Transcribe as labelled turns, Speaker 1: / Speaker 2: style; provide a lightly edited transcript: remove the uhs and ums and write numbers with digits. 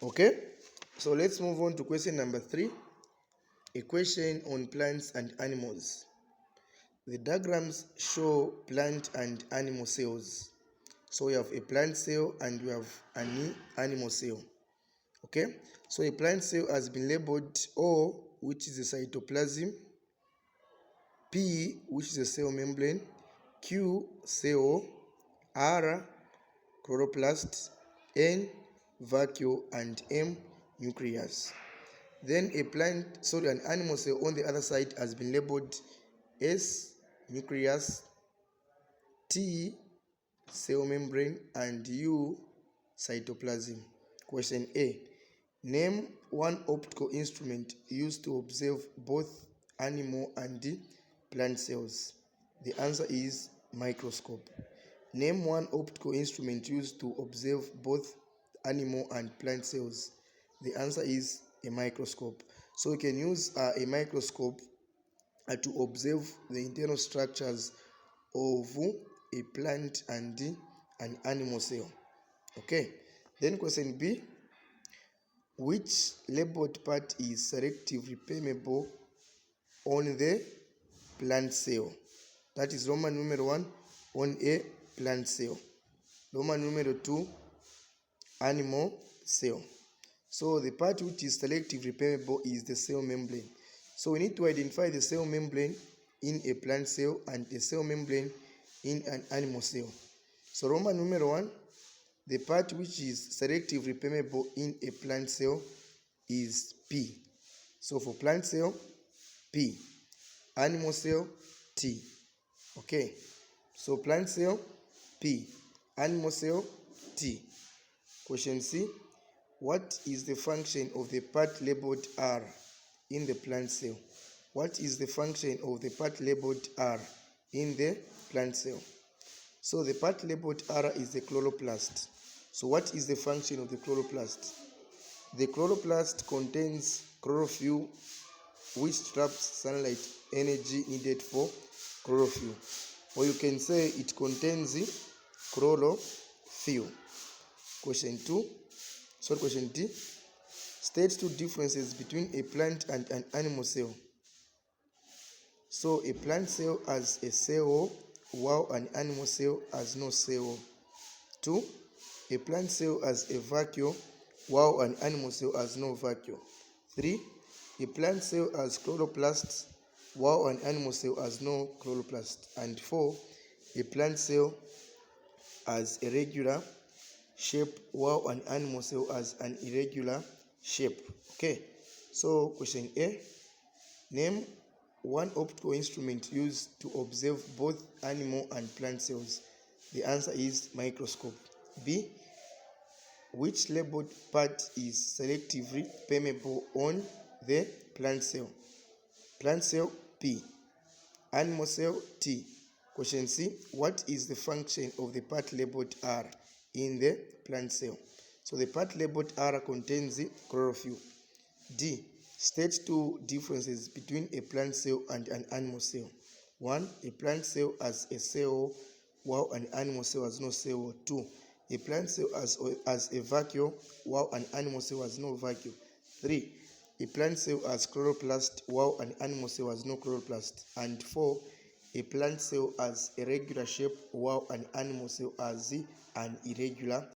Speaker 1: Okay, so let's move on to question number 3, a question on plants and animals. The diagrams show plant and animal cells. So we have a plant cell and we have an animal cell. Okay, so a plant cell has been labeled O, which is the cytoplasm, P, which is the cell membrane, Q, cell, R, chloroplast, N, vacuole, and M, nucleus. Then an animal cell on the other side has been labeled S, nucleus, T, cell membrane, and U, cytoplasm. Question A. Name one optical instrument used to observe both animal and plant cells. The answer is microscope. Name one optical instrument used to observe both animal and plant cells. The answer is a microscope. So we can use a microscope to observe the internal structures of a plant and an animal cell. Okay, then question B. Which labeled part is selectively permeable on the plant cell? That is Roman numeral 1 on a plant cell. Roman numeral 2, animal cell. So the part which is selectively permeable is the cell membrane. So we need to identify the cell membrane in a plant cell and the cell membrane in an animal cell. So Roman numeral 1, the part which is selectively permeable in a plant cell is P. So for plant cell, P. Animal cell, T. Okay. So plant cell, P. Animal cell, T. Question C. What is the function of the part labeled R in the plant cell? What is the function of the part labeled R in the plant cell? So the part labeled R is the chloroplast. So what is the function of the chloroplast? The chloroplast contains chlorophyll, which traps sunlight energy needed for chlorophyll. Or you can say it contains chlorophyll. Question D. State two differences between a plant and an animal cell. So a plant cell has a cell wall, while an animal cell has no cell wall. 2. A plant cell has a vacuole, while an animal cell has no vacuole. 3. A plant cell has chloroplasts, while an animal cell has no chloroplast. And 4. A plant cell has a regular shape, while an animal cell has an irregular shape. Okay, so question A. Name one optical instrument used to observe both animal and plant cells. The answer is microscope. B. Which labeled part is selectively permeable on the plant cell? Plant cell, P. Animal cell, T. Question C. What is the function of the part labeled R in the plant cell? So the part labeled R contains chlorophyll. D. State two differences between a plant cell and an animal cell. 1. A plant cell has a cell while an animal cell has no cell. 2. A plant cell has a vacuole while an animal cell has no vacuole. 3. A plant cell has chloroplast while an animal cell has no chloroplast. And 4. A plant cell has a regular shape while an animal cell has an irregular